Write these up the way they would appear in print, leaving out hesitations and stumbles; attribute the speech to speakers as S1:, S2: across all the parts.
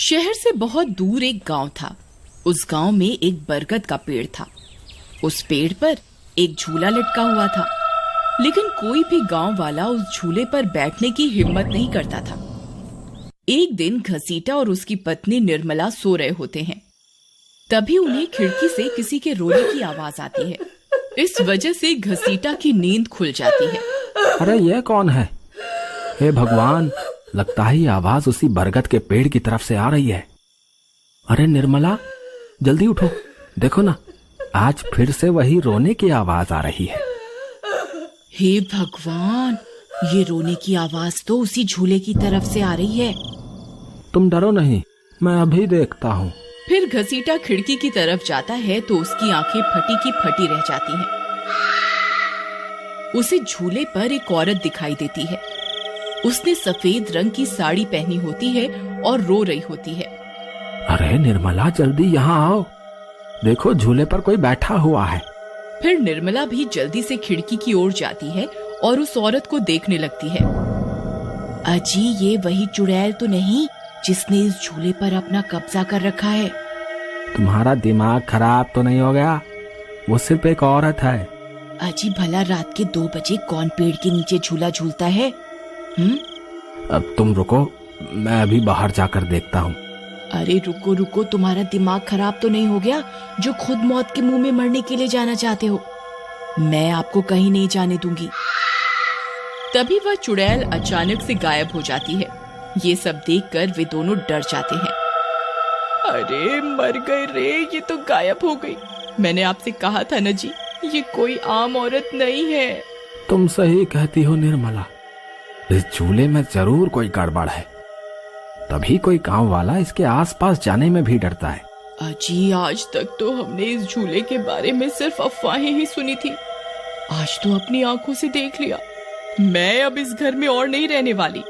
S1: शहर से बहुत दूर एक गांव था। उस गांव में एक बरगद का पेड़ था। उस पेड़ पर एक झूला लटका हुआ था, लेकिन कोई भी गांव वाला उस झूले पर बैठने की हिम्मत नहीं करता था। एक दिन घसीटा और उसकी पत्नी निर्मला सो रहे होते हैं। तभी उन्हें खिड़की से किसी के रोने की आवाज आती है। इस वजह से घसीटा की नींद खुल जाती है।
S2: अरे ये कौन है? हे भगवान, लगता है ये आवाज उसी बरगद के पेड़ की तरफ से आ रही है। अरे निर्मला, जल्दी उठो, देखो ना, आज फिर से वही रोने की आवाज आ रही है।
S1: हे भगवान, ये रोने की आवाज तो उसी झूले की तरफ से आ रही है।
S2: तुम डरो नहीं, मैं अभी देखता हूँ।
S1: फिर घसीटा खिड़की की तरफ जाता है तो उसकी आंखें फटी की फटी रह जाती हैं। उसे झूले पर एक औरत दिखाई देती है। उसने सफेद रंग की साड़ी पहनी होती है और रो रही होती है।
S2: अरे निर्मला, जल्दी यहाँ आओ, देखो झूले पर कोई बैठा हुआ है।
S1: फिर निर्मला भी जल्दी से खिड़की की ओर जाती है और उस औरत को देखने लगती है। अजी, ये वही चुड़ैल तो नहीं जिसने इस झूले पर अपना कब्जा कर रखा है?
S2: तुम्हारा दिमाग खराब तो नहीं हो गया? वो सिर्फ एक औरत है।
S1: अजी, भला रात के 2 बजे कौन पेड़ के नीचे झूला झूलता है?
S2: अब तुम रुको, मैं अभी बाहर जाकर देखता हूँ।
S1: अरे रुको रुको, तुम्हारा दिमाग खराब तो नहीं हो गया जो खुद मौत के मुंह में मरने के लिए जाना चाहते हो? मैं आपको कहीं नहीं जाने दूंगी। तभी वह चुड़ैल अचानक से गायब हो जाती है। ये सब देखकर वे दोनों डर जाते हैं। अरे मर गए रे, ये तो गायब हो गई। मैंने आपसे कहा था ना जी, ये कोई आम औरत नहीं है।
S2: तुम सही कहती हो निर्मला, इस झूले में जरूर कोई गड़बड़ है, तभी कोई गांव वाला इसके आसपास जाने में भी डरता है।
S1: अजी, आज तक तो हमने इस झूले के बारे में सिर्फ अफवाहें ही सुनी थी। आज तो अपनी आंखों से देख लिया। मैं अब इस घर में और नहीं रहने वाली।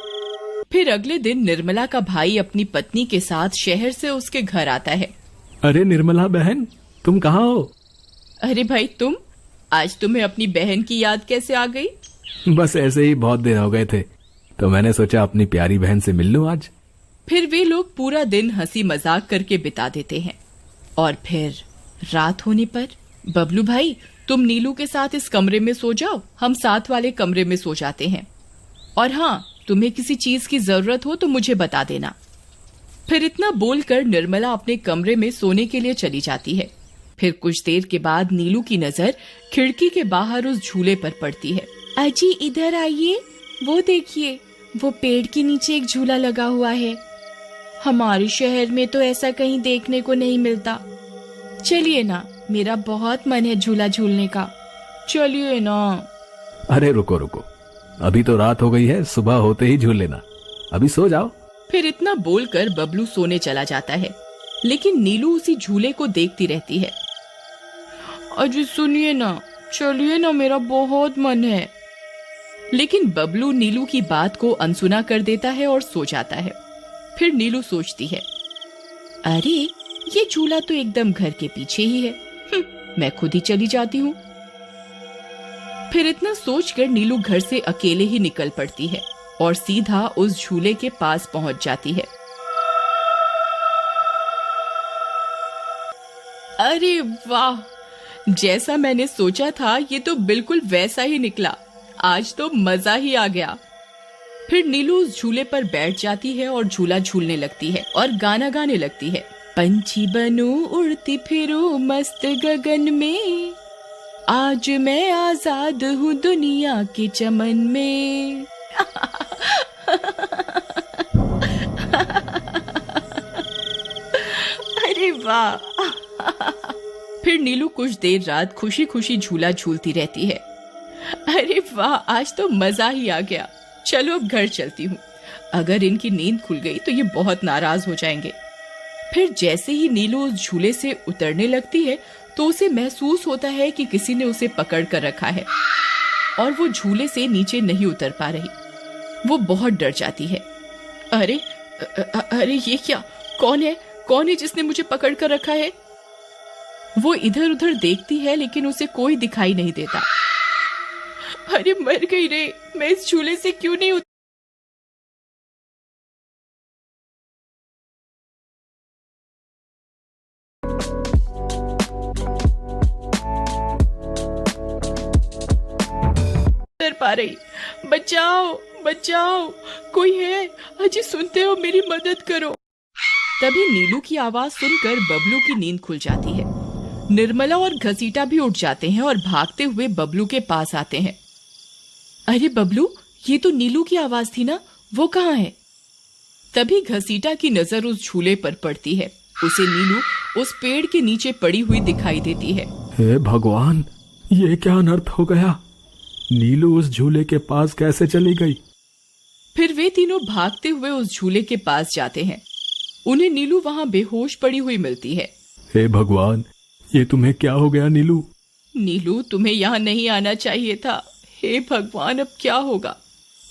S1: फिर अगले दिन निर्मला का भाई अपनी पत्नी के साथ शहर से उसके घर आता है।
S2: अरे निर्मला बहन, तुम कहाँ हो?
S1: अरे भाई, तुम आज तुम्हें अपनी बहन की याद कैसे आ गई?
S2: बस ऐसे ही बहुत दिन हो गए थे, तो मैंने सोचा अपनी प्यारी बहन से मिल लूं आज।
S1: फिर वे लोग पूरा दिन हंसी मजाक करके बिता देते हैं। और फिर रात होने पर, बबलू भाई, तुम नीलू के साथ इस कमरे में सो जाओ, हम साथ वाले कमरे में सो जाते हैं। और हाँ, तुम्हें किसी चीज की जरूरत हो तो मुझे बता देना। फिर इतना बोलकर निर्मला अपने कमरे में सोने के लिए चली जाती है। फिर कुछ देर के बाद नीलू की नजर खिड़की के बाहर उस झूले पर पड़ती है। अजी, इधर आइए, वो देखिए, वो पेड़ के नीचे एक झूला लगा हुआ है। हमारे शहर में तो ऐसा कहीं देखने को नहीं मिलता। चलिए ना, मेरा बहुत मन है झूला झूलने का। चलिए ना।
S2: अरे रुको रुको, अभी तो रात हो गई है, सुबह होते ही झूल लेना, अभी सो जाओ।
S1: फिर इतना बोलकर बबलू सोने चला जाता है, लेकिन नीलू उसी झूले को देखती रहती है। अजी सुनिए ना, चलिए ना, मेरा बहुत मन है। लेकिन बबलू नीलू की बात को अनसुना कर देता है और सो जाता है। फिर नीलू सोचती है, अरे ये झूला तो एकदम घर के पीछे ही है, मैं खुद ही चली जाती हूँ। फिर इतना सोचकर नीलू घर से अकेले ही निकल पड़ती है और सीधा उस झूले के पास पहुंच जाती है। अरे वाह, जैसा मैंने सोचा था ये तो बिल्कुल वैसा ही निकला। आज तो मजा ही आ गया। फिर नीलू उस झूले पर बैठ जाती है और झूला झूलने लगती है और गाना गाने लगती है। पंछी बनूं, उड़ती फिरूं मस्त गगन में, आज मैं आजाद हूँ दुनिया के चमन में। अरे वाह। फिर नीलू कुछ देर रात खुशी खुशी झूला झूलती रहती है। अरे वाह, आज तो मजा ही आ गया। चलो अब घर चलती हूँ, अगर इनकी नींद खुल गई तो ये बहुत नाराज हो जाएंगे। फिर जैसे ही नीलू उस झूले से उतरने लगती है तो उसे महसूस होता है कि किसी ने उसे पकड़ कर रखा है और वो झूले से नीचे नहीं उतर पा रही। वो बहुत डर जाती है। अरे अरे, ये क्या? कौन है जिसने मुझे पकड़ कर रखा है? वो इधर उधर देखती है लेकिन उसे कोई दिखाई नहीं देता। अरे मर गई रे, मैं इस झूले से क्यों नहीं पा रही। बचाओ बचाओ, कोई है? अजी सुनते हो, मेरी मदद करो। तभी नीलू की आवाज सुनकर बबलू की नींद खुल जाती है। निर्मला और घसीटा भी उठ जाते हैं और भागते हुए बबलू के पास आते हैं। अरे बबलू, ये तो नीलू की आवाज थी ना, वो कहाँ है? तभी घसीटा की नजर उस झूले पर पड़ती है। उसे नीलू उस पेड़ के नीचे पड़ी हुई दिखाई देती है।
S2: हे भगवान, ये क्या अनर्थ हो गया? नीलू उस झूले के पास कैसे चली गई?
S1: फिर वे तीनों भागते हुए उस झूले के पास जाते हैं। उन्हें नीलू वहां बेहोश पड़ी हुई मिलती है।
S2: हे भगवान, ये तुम्हें क्या हो गया नीलू?
S1: नीलू, तुम्हें यहाँ नहीं आना चाहिए था। हे भगवान, अब क्या होगा?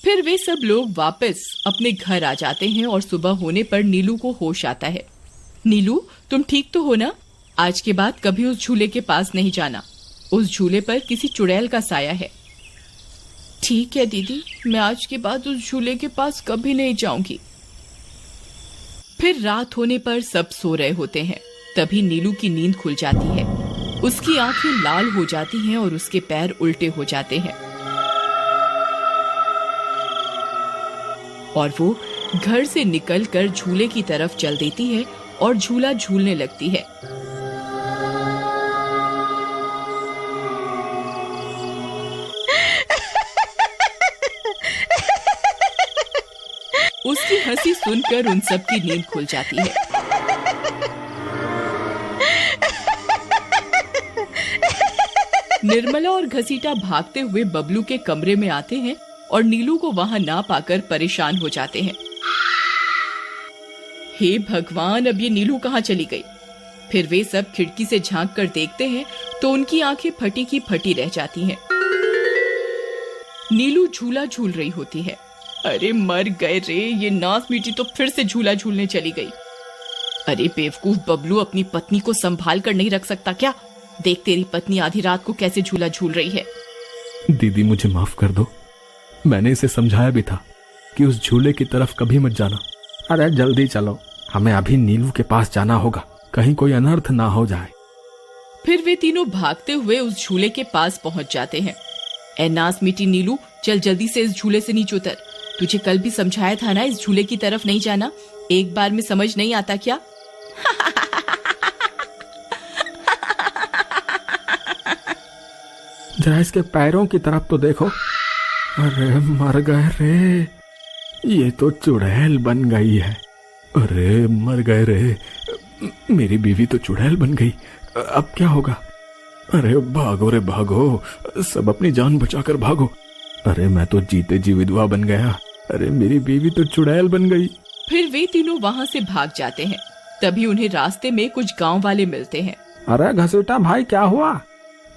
S1: फिर वे सब लोग वापस अपने घर आ जाते हैं और सुबह होने पर नीलू को होश आता है। नीलू, तुम ठीक तो हो ना? आज के बाद कभी उस झूले के पास नहीं जाना। उस झूले पर किसी चुड़ैल का साया है। ठीक है दीदी, मैं आज के बाद उस झूले के पास कभी नहीं जाऊंगी। फिर रात होने पर सब सो रहे होते हैं। तभी नीलू की नींद खुल जाती है। उसकी आंखें लाल हो जाती हैं और उसके पैर उल्टे हो जाते हैं और वो घर से निकलकर झूले की तरफ चल देती है और झूला झूलने लगती है। उसकी हंसी सुनकर उन सब की नींद खुल जाती है। निर्मला और घसीटा भागते हुए बबलू के कमरे में आते हैं और नीलू को वहां ना पाकर परेशान हो जाते हैं। हे भगवान, अब ये नीलू कहाँ चली गई? फिर वे सब खिड़की से झांक कर देखते हैं तो उनकी आंखें फटी की फटी रह जाती हैं। नीलू झूला झूल रही होती है। अरे मर गए रे, ये नास मीठी तो फिर से झूला झूलने चली गई। अरे बेवकूफ बबलू, अपनी पत्नी को संभाल कर नहीं रख सकता क्या? देख, तेरी पत्नी आधी रात को कैसे झूला झूल रही है।
S2: दीदी, मुझे माफ कर दो। मैंने इसे समझाया भी था कि उस झूले की तरफ कभी मत जाना। अरे जल्दी चलो, हमें अभी नीलू के पास जाना होगा, कहीं कोई अनर्थ ना हो जाए।
S1: फिर वे तीनों भागते हुए उस झूले के पास पहुंच जाते हैं। ए नास मीठी नीलू, चल जल्दी से इस झूले से नीचे उतर। तुझे कल भी समझाया था ना, इस झूले की तरफ नहीं जाना। एक बार में समझ नहीं आता क्या?
S2: जरा इसके पैरों की तरफ तो देखो। अरे मर गए रे, ये तो चुड़ैल बन गई है। अरे मर गए रे, मेरी बीवी तो चुड़ैल बन गई। अब क्या होगा? अरे भागो रे भागो, सब अपनी जान बचाकर भागो। अरे मैं तो जीते जी विधवा बन गया। अरे मेरी बीवी तो चुड़ैल बन गई।
S1: फिर वे तीनों वहां से भाग जाते हैं। तभी उन्हें रास्ते में कुछ गांव वाले मिलते हैं।
S2: अरे घसीटा भाई, क्या हुआ?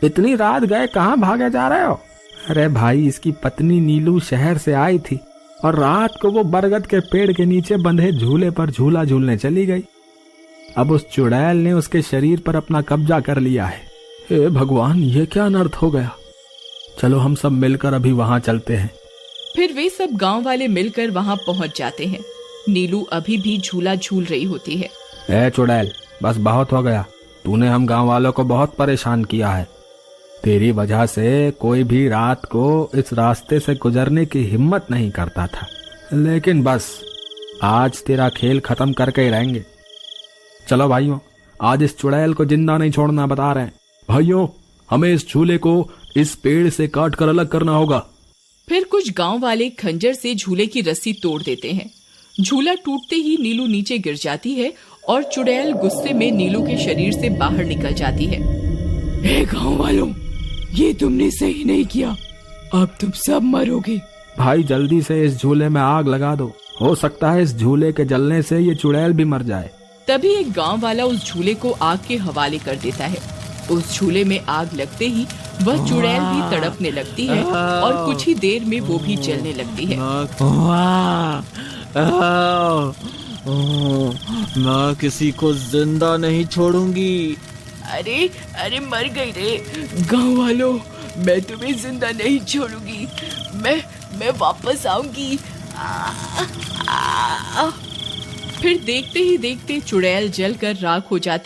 S2: इतनी रात गए कहाँ भागे जा रहे हो? अरे भाई, इसकी पत्नी नीलू शहर से आई थी और रात को वो बरगद के पेड़ के नीचे बंधे झूले पर झूला झूलने चली गई। अब उस चुड़ैल ने उसके शरीर पर अपना कब्जा कर लिया है। हे भगवान, ये क्या अनर्थ हो गया? चलो हम सब मिलकर अभी वहां चलते हैं।
S1: फिर वे सब गांव वाले मिलकर वहां पहुंच जाते हैं। नीलू अभी भी झूला झूल रही होती है।
S2: ए चुड़ैल, बस बहुत हो गया। तूने हम गांव वालों को बहुत परेशान किया है। तेरी वजह से कोई भी रात को इस रास्ते से गुजरने की हिम्मत नहीं करता था, लेकिन बस आज तेरा खेल खत्म करके ही रहेंगे। चलो भाइयों, आज इस चुड़ैल को जिंदा नहीं छोड़ना बता रहे हैं। भाइयों, हमें इस झूले को इस पेड़ से काट कर अलग करना होगा।
S1: फिर कुछ गांव वाले खंजर से झूले की रस्सी तोड़ देते हैं। झूला टूटते ही नीलू नीचे गिर जाती है और चुड़ैल गुस्से में नीलू के शरीर से बाहर निकल जाती है। हे गांव वालों, ये तुमने सही नहीं किया, अब तुम सब मरोगे।
S2: भाई जल्दी से इस झूले में आग लगा दो, हो सकता है इस झूले के जलने से ये चुड़ैल भी मर जाए।
S1: तभी एक गांव वाला उस झूले को आग के हवाले कर देता है। उस झूले में आग लगते ही वह चुड़ैल भी तड़पने लगती है और कुछ ही देर में वो भी जलने लगती है।
S3: मैं किसी को जिंदा नहीं छोड़ूंगी।
S1: अरे अरे मर गई रे गांव वालों, मैं तुम्हें जिंदा नहीं छोड़ूंगी। मैं वापस आऊंगी। फिर देखते ही देखते चुड़ैल जलकर राख हो जाती